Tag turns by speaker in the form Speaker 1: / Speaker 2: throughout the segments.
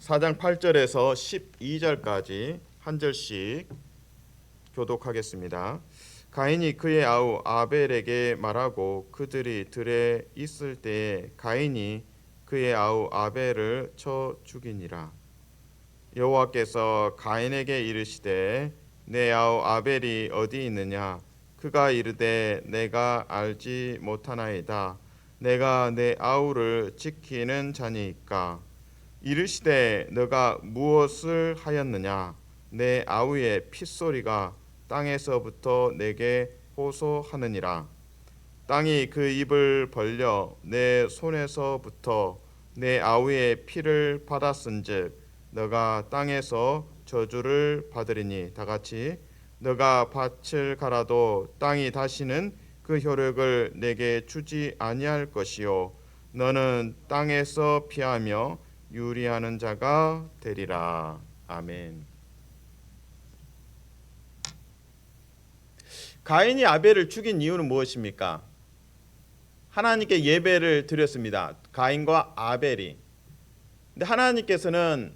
Speaker 1: 4장 8절에서 12절까지 한 절씩 교독하겠습니다. 가인이 그의 아우 아벨에게 말하고 그들이 들에 있을 때에 가인이 그의 아우 아벨을 쳐 죽이니라. 여호와께서 가인에게 이르시되 내 아우 아벨이 어디 있느냐? 그가 이르되 내가 알지 못하나이다. 내가 내 아우를 지키는 자니이까. 이르시되 너가 무엇을 하였느냐? 내 아우의 핏소리가 땅에서부터 내게 호소하느니라. 땅이 그 입을 벌려 내 손에서부터 내 아우의 피를 받았은즉 너가 땅에서 저주를 받으리니. 다같이 너가 밭을 갈아도 땅이 다시는 그 효력을 내게 주지 아니할 것이요 너는 땅에서 피하며 유리하는 자가 되리라. 아멘. 가인이 아벨을 죽인 이유는 무엇입니까? 하나님께 예배를 드렸습니다. 가인과 아벨이. 근데 하나님께서는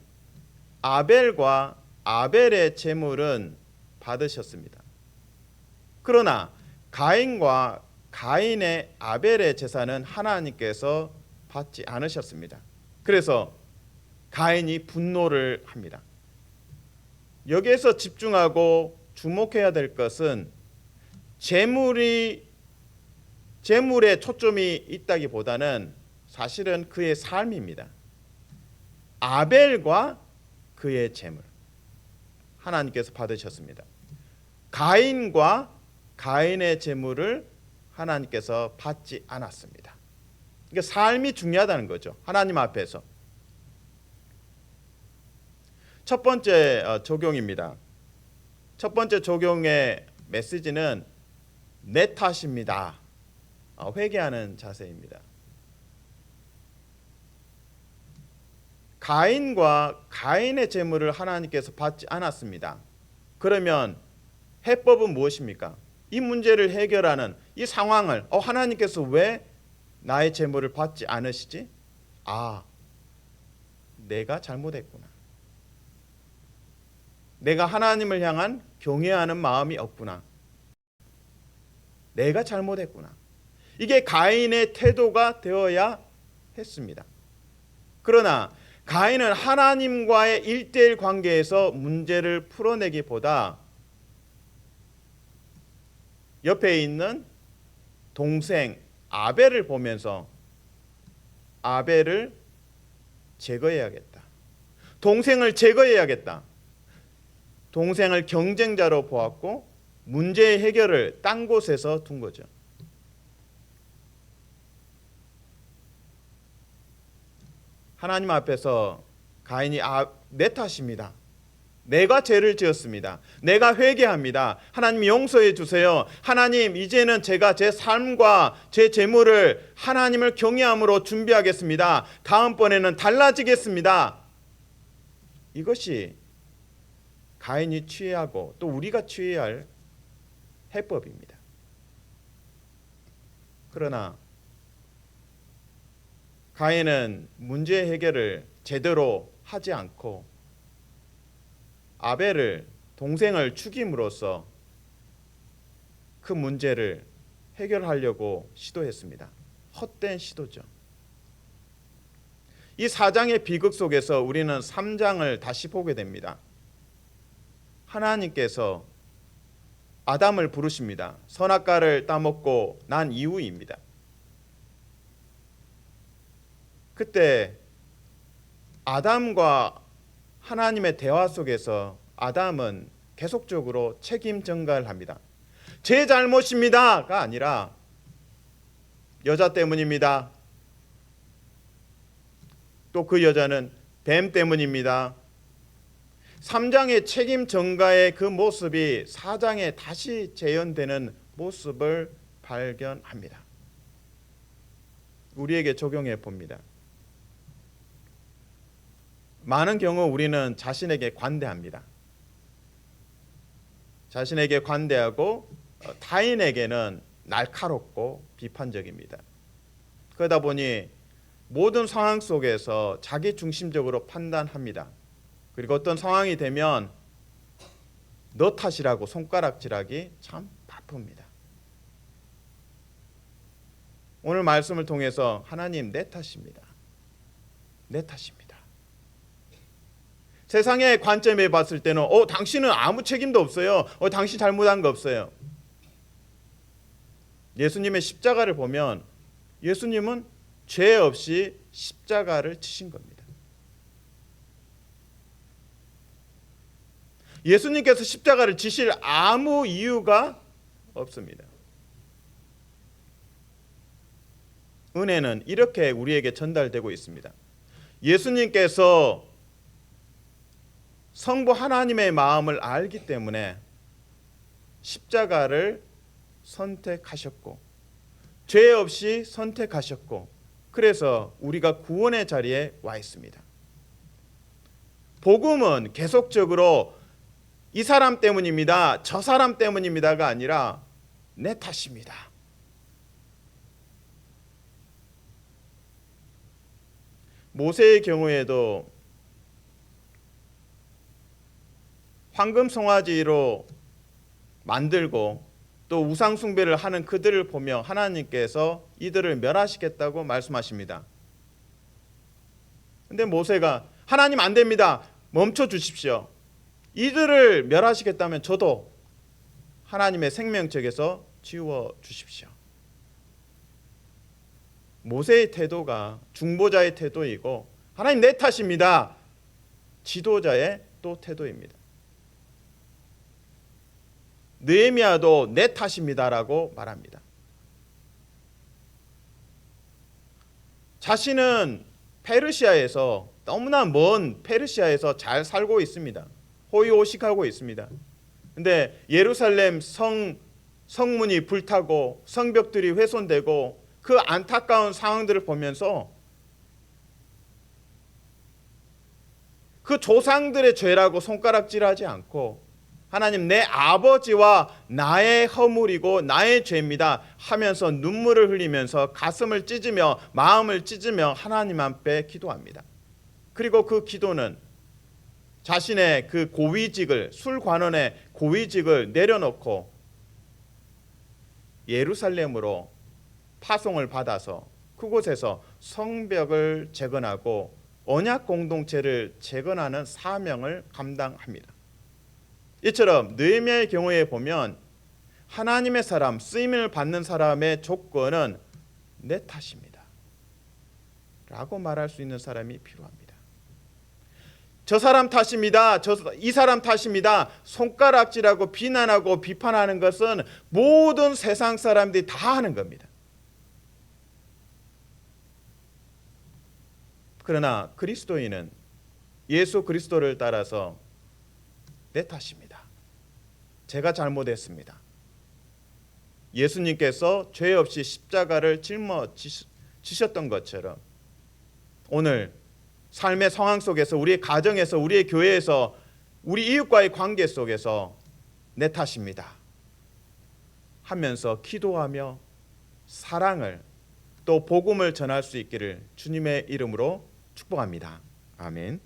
Speaker 1: 아벨과 아벨의 제물은 받으셨습니다. 그러나 가인과 가인의 아벨의 제사는 하나님께서 받지 않으셨습니다. 그래서 가인이 분노를 합니다. 여기에서 집중하고 주목해야 될 것은 제물에 초점이 있다기보다는 사실은 그의 삶입니다. 아벨과 그의 제물 하나님께서 받으셨습니다. 가인과 가인의 제물을 하나님께서 받지 않았습니다. 그러니까 삶이 중요하다는 거죠. 하나님 앞에서. 첫 번째 적용입니다. 첫 번째 적용의 메시지는 내 탓입니다. 회개하는 자세입니다. 가인과 가인의 제물을 하나님께서 받지 않았습니다. 그러면 해법은 무엇입니까? 이 문제를 해결하는 이 상황을 하나님께서 왜 나의 제물을 받지 않으시지? 내가 잘못했구나. 내가 하나님을 향한 경외하는 마음이 없구나. 내가 잘못했구나. 이게 가인의 태도가 되어야 했습니다. 그러나 가인은 하나님과의 1:1 관계에서 문제를 풀어내기보다 옆에 있는 동생 아벨을 보면서 아벨을 제거해야겠다. 동생을 제거해야겠다. 동생을 경쟁자로 보았고 문제의 해결을 딴 곳에서 둔 거죠. 하나님 앞에서 가인이 내 탓입니다. 내가 죄를 지었습니다. 내가 회개합니다. 하나님 용서해 주세요. 하나님 이제는 제가 제 삶과 제 재물을 하나님을 경외함으로 준비하겠습니다. 다음번에는 달라지겠습니다. 이것이 가인이 취해야 하고 또 우리가 취해야 할 해법입니다. 그러나 가인은 문제 해결을 제대로 하지 않고 아벨을 동생을 죽임으로써 그 문제를 해결하려고 시도했습니다. 헛된 시도죠. 이 4장의 비극 속에서 우리는 3장을 다시 보게 됩니다. 하나님께서 아담을 부르십니다. 선악과를 따먹고 난 이후입니다. 그때 아담과 하나님의 대화 속에서 아담은 계속적으로 책임 전가를 합니다. 제 잘못입니다가 아니라 여자 때문입니다. 또 그 여자는 뱀 때문입니다. 3장의 책임 전가의 그 모습이 4장에 다시 재현되는 모습을 발견합니다. 우리에게 적용해 봅니다. 많은 경우 우리는 자신에게 관대합니다. 자신에게 관대하고 타인에게는 날카롭고 비판적입니다. 그러다 보니 모든 상황 속에서 자기 중심적으로 판단합니다. 그리고 어떤 상황이 되면 너 탓이라고 손가락질하기 참 바쁩니다. 오늘 말씀을 통해서 하나님 내 탓입니다. 내 탓입니다. 세상의 관점에 봤을 때는 당신은 아무 책임도 없어요. 당신 잘못한 거 없어요. 예수님의 십자가를 보면 예수님은 죄 없이 십자가를 치신 겁니다. 예수님께서 십자가를 지실 아무 이유가 없습니다. 은혜는 이렇게 우리에게 전달되고 있습니다. 예수님께서 성부 하나님의 마음을 알기 때문에 십자가를 선택하셨고 죄 없이 선택하셨고 그래서 우리가 구원의 자리에 와 있습니다. 복음은 계속적으로 이 사람 때문입니다. 저 사람 때문입니다가 아니라 내 탓입니다. 모세의 경우에도 황금 송아지로 만들고 또 우상 숭배를 하는 그들을 보며 하나님께서 이들을 멸하시겠다고 말씀하십니다. 근데 모세가 하나님 안 됩니다. 멈춰 주십시오. 이들을 멸하시겠다면 저도 하나님의 생명책에서 지워 주십시오. 모세의 태도가 중보자의 태도이고 하나님 내 탓입니다. 지도자의 또 태도입니다. 느헤미야도 내 탓입니다라고 말합니다. 자신은 페르시아에서 너무나 먼 페르시아에서 잘 살고 있습니다. 호의호식하고 있습니다. 근데 예루살렘 성문이 불타고 성벽들이 훼손되고 그 안타까운 상황들을 보면서 그 조상들의 죄라고 손가락질하지 않고 하나님 내 아버지와 나의 허물이고 나의 죄입니다 하면서 눈물을 흘리면서 가슴을 찢으며 마음을 찢으며 하나님 앞에 기도합니다. 그리고 그 기도는 자신의 그 고위직을 술관원의 고위직을 내려놓고 예루살렘으로 파송을 받아서 그곳에서 성벽을 재건하고 언약 공동체를 재건하는 사명을 감당합니다. 이처럼 느헤미야의 경우에 보면 하나님의 사람, 쓰임을 받는 사람의 조건은 내 탓입니다 라고 말할 수 있는 사람이 필요합니다. 저 사람 탓입니다. 이 사람 탓입니다. 손가락질하고 비난하고 비판하는 것은 모든 세상 사람들이 다 하는 겁니다. 그러나 그리스도인은 예수 그리스도를 따라서 내 탓입니다. 제가 잘못했습니다. 예수님께서 죄 없이 십자가를 짊어지셨던 것처럼 오늘 삶의 상황 속에서 우리의 가정에서 우리의 교회에서 우리 이웃과의 관계 속에서 내 탓입니다 하면서 기도하며 사랑을 또 복음을 전할 수 있기를 주님의 이름으로 축복합니다. 아멘.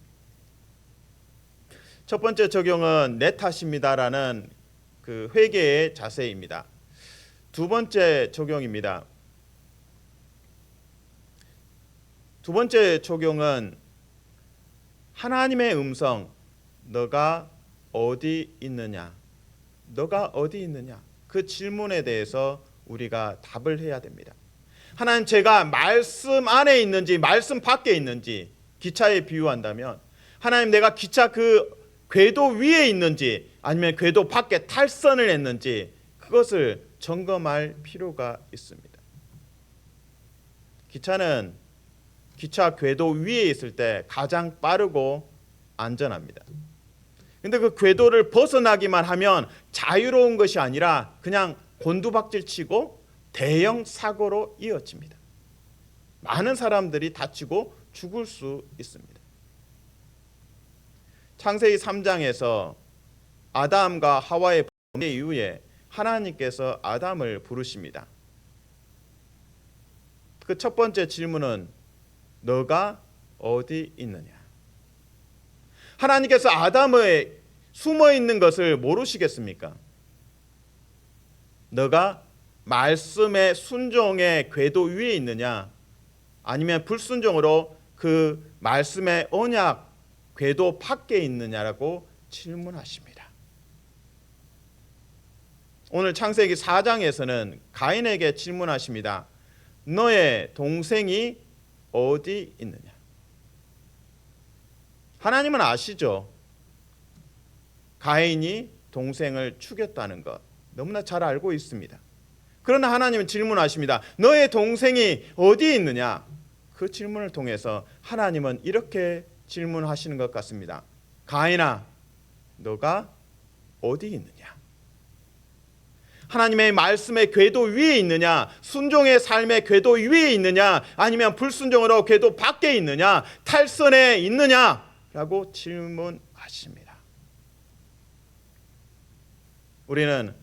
Speaker 1: 첫 번째 적용은 내 탓입니다라는 그 회개의 자세입니다. 두 번째 적용입니다. 두 번째 적용은 하나님의 음성, 너가 어디 있느냐? 너가 어디 있느냐? 그 질문에 대해서 우리가 답을 해야 됩니다. 하나님, 제가 말씀 안에 있는지 말씀 밖에 있는지 기차에 비유한다면 하나님, 내가 기차 그 궤도 위에 있는지 아니면 궤도 밖에 탈선을 했는지 그것을 점검할 필요가 있습니다. 기차는 기차 궤도 위에 있을 때 가장 빠르고 안전합니다. 근데 그 궤도를 벗어나기만 하면 자유로운 것이 아니라 그냥 곤두박질 치고 대형 사고로 이어집니다. 많은 사람들이 다치고 죽을 수 있습니다. 창세기 3장에서 아담과 하와의 범죄 이후에 하나님께서 아담을 부르십니다. 그 첫 번째 질문은 너가 어디 있느냐? 하나님께서 아담의 숨어 있는 것을 모르시겠습니까? 너가 말씀의 순종의 궤도 위에 있느냐, 아니면 불순종으로 그 말씀의 언약 궤도 밖에 있느냐라고 질문하십니다. 오늘 창세기 4장에서는 가인에게 질문하십니다. 너의 동생이 어디 있느냐? 하나님은 아시죠? 가인이 동생을 죽였다는 것 너무나 잘 알고 있습니다. 그러나 하나님은 질문하십니다. 너의 동생이 어디 있느냐? 그 질문을 통해서 하나님은 이렇게 질문하시는 것 같습니다. 가인아, 너가 어디 있느냐? 하나님의 말씀의 궤도 위에 있느냐? 순종의 삶의 궤도 위에 있느냐? 아니면 불순종으로 궤도 밖에 있느냐? 탈선에 있느냐? 라고 질문하십니다. 우리는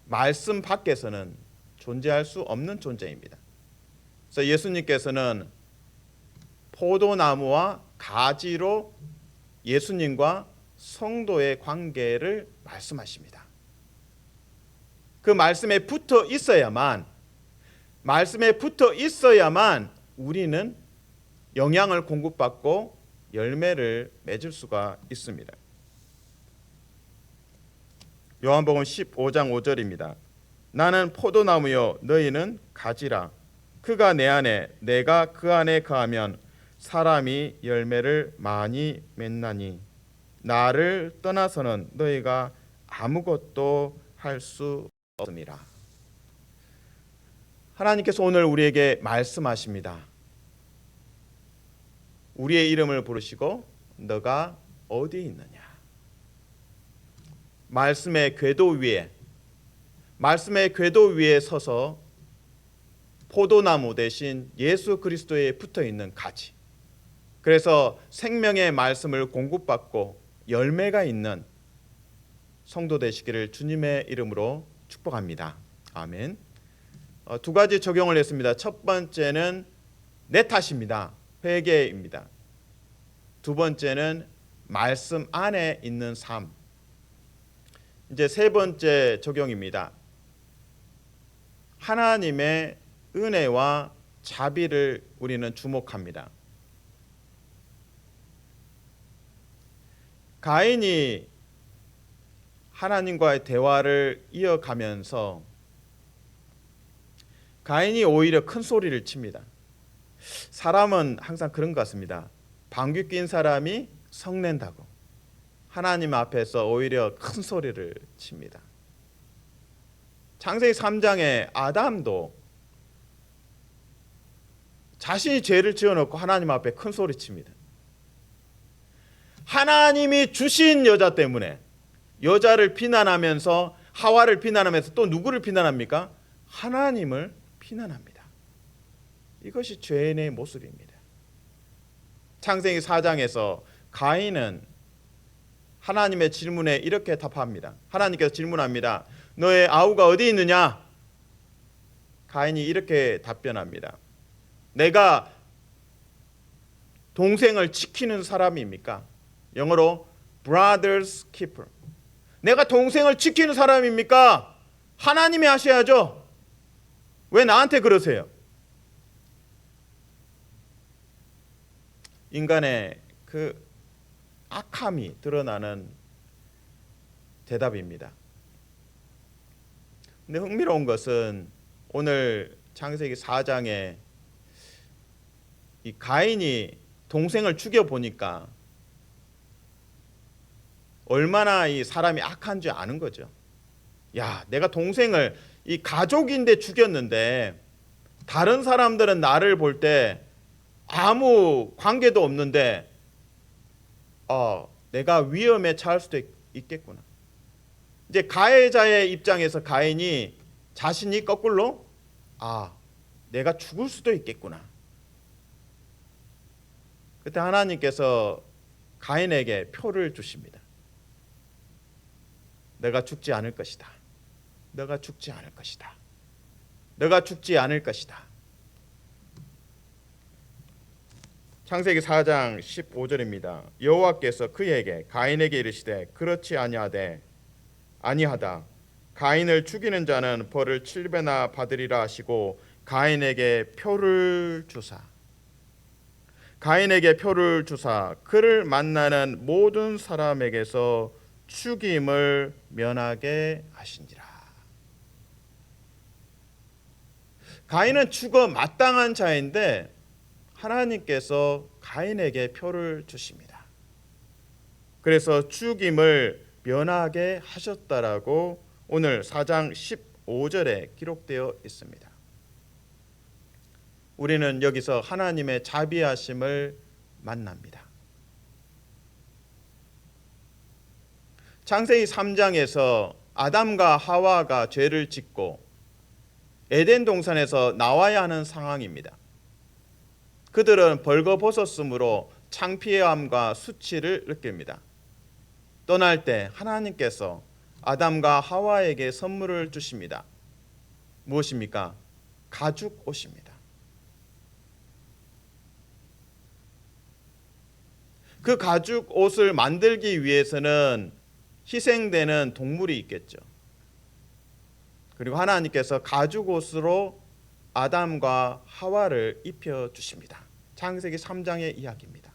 Speaker 1: 말씀 밖에서는 존재할 수 없는 존재입니다. 그래서 예수님께서는 포도나무와 가지로 예수님과 성도의 관계를 말씀하십니다. 그 말씀에 붙어 있어야만 우리는 영양을 공급받고 열매를 맺을 수가 있습니다. 요한복음 15장 5절입니다. 나는 포도나무요 너희는 가지라. 그가 내 안에 내가 그 안에 거하면 사람이 열매를 많이 맺나니 나를 떠나서는 너희가 아무것도 할 수 없음이라. 하나님께서 오늘 우리에게 말씀하십니다. 우리의 이름을 부르시고 너가 어디 있느냐? 말씀의 궤도 위에 서서 포도나무 대신 예수 그리스도에 붙어 있는 가지. 그래서 생명의 말씀을 공급받고 열매가 있는 성도 되시기를 주님의 이름으로 축복합니다. 아멘. 두 가지 적용을 했습니다. 첫 번째는 내 탓입니다. 회개입니다. 두 번째는 말씀 안에 있는 삶. 이제 세 번째 적용입니다. 하나님의 은혜와 자비를 우리는 주목합니다. 가인이 하나님과의 대화를 이어가면서 가인이 오히려 큰 소리를 칩니다. 사람은 항상 그런 것 같습니다. 방귀 낀 사람이 성낸다고 하나님 앞에서 오히려 큰 소리를 칩니다. 창세기 3장에 아담도 자신이 죄를 지어놓고 하나님 앞에 큰 소리 칩니다. 하나님이 주신 여자 때문에 여자를 비난하면서 하와를 비난하면서 또 누구를 비난합니까? 하나님을 비난합니다. 이것이 죄인의 모습입니다. 창세기 4장에서 가인은 하나님의 질문에 이렇게 답합니다. 하나님께서 질문합니다. 너의 아우가 어디 있느냐? 가인이 이렇게 답변합니다. 내가 동생을 지키는 사람입니까? 영어로 brother's keeper. 내가 동생을 지키는 사람입니까? 하나님이 하셔야죠. 왜 나한테 그러세요? 인간의 그 악함이 드러나는 대답입니다. 근데 흥미로운 것은 오늘 창세기 4장에 이 가인이 동생을 죽여보니까 얼마나 이 사람이 악한 줄 아는 거죠. 야, 내가 동생을 이 가족인데 죽였는데 다른 사람들은 나를 볼 때 아무 관계도 없는데 내가 위험에 처할 수도 있겠구나. 이제 가해자의 입장에서 가인이 자신이 거꾸로 내가 죽을 수도 있겠구나. 그때 하나님께서 가인에게 표를 주십니다. 내가 죽지 않을 것이다. 너가 죽지 않을 것이다. 너가 죽지 않을 것이다. 창세기 4장 15절입니다. 여호와께서 그에게 가인에게 이르시되 그렇지 아니하다. 가인을 죽이는 자는 벌을 7배나 받으리라 하시고 가인에게 표를 주사 그를 만나는 모든 사람에게서 죽임을 면하게 하시니라. 가인은 죽어 마땅한 자인데 하나님께서 가인에게 표를 주십니다. 그래서 죽임을 면하게 하셨다라고 오늘 4장 15절에 기록되어 있습니다. 우리는 여기서 하나님의 자비하심을 만납니다. 창세기 3장에서 아담과 하와가 죄를 짓고 에덴 동산에서 나와야 하는 상황입니다. 그들은 벌거벗었으므로 창피함과 수치를 느낍니다. 떠날 때 하나님께서 아담과 하와에게 선물을 주십니다. 무엇입니까? 가죽 옷입니다. 그 가죽 옷을 만들기 위해서는 희생되는 동물이 있겠죠. 그리고 하나님께서 가죽 옷으로 아담과 하와를 입혀 주십니다. 창세기 3장의 이야기입니다.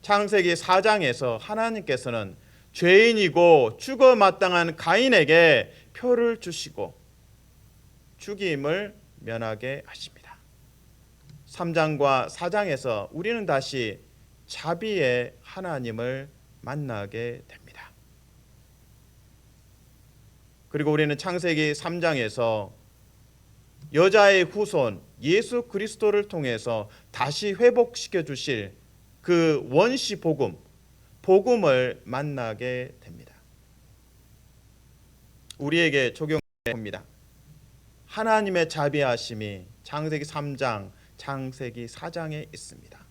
Speaker 1: 창세기 4장에서 하나님께서는 죄인이고 죽어 마땅한 가인에게 표를 주시고 죽임을 면하게 하십니다. 3장과 4장에서 우리는 다시 자비의 하나님을 만나게 됩니다. 그리고 우리는 창세기 3장에서 여자의 후손 예수 그리스도를 통해서 다시 회복시켜 주실 그 원시 복음을 만나게 됩니다. 우리에게 적용됩니다. 하나님의 자비하심이 창세기 3장, 창세기 4장에 있습니다.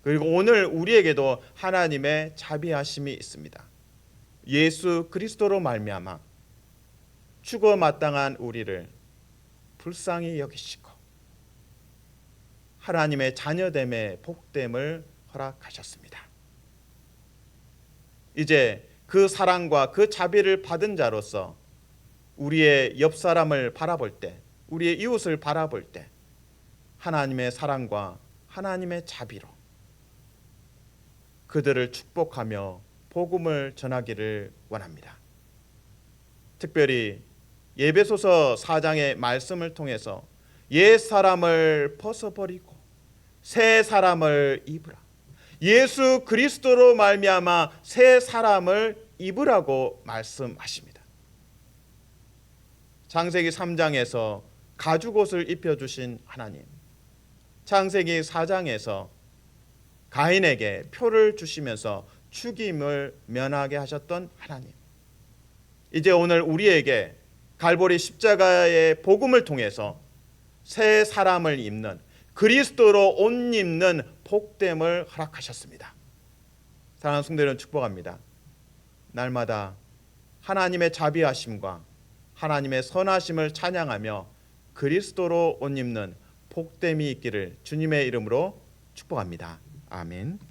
Speaker 1: 그리고 오늘 우리에게도 하나님의 자비하심이 있습니다. 예수 그리스도로 말미암아 죽어 마땅한 우리를 불쌍히 여기시고 하나님의 자녀됨의 복됨을 허락하셨습니다. 이제 그 사랑과 그 자비를 받은 자로서 우리의 옆 사람을 바라볼 때, 우리의 이웃을 바라볼 때 하나님의 사랑과 하나님의 자비로 그들을 축복하며 복음을 전하기를 원합니다. 특별히 에베소서 4장의 말씀을 통해서 옛 사람을 벗어버리고 새 사람을 입으라. 예수 그리스도로 말미암아 새 사람을 입으라고 말씀하십니다. 창세기 3장에서 가죽옷을 입혀주신 하나님, 창세기 4장에서 가인에게 표를 주시면서 죽임을 면하게 하셨던 하나님, 이제 오늘 우리에게 갈보리 십자가의 복음을 통해서 새 사람을 입는 그리스도로 옷 입는 복됨을 허락하셨습니다. 사랑하는 성도 여러분, 축복합니다. 날마다 하나님의 자비하심과 하나님의 선하심을 찬양하며 그리스도로 옷 입는 복됨이 있기를 주님의 이름으로 축복합니다. 아멘.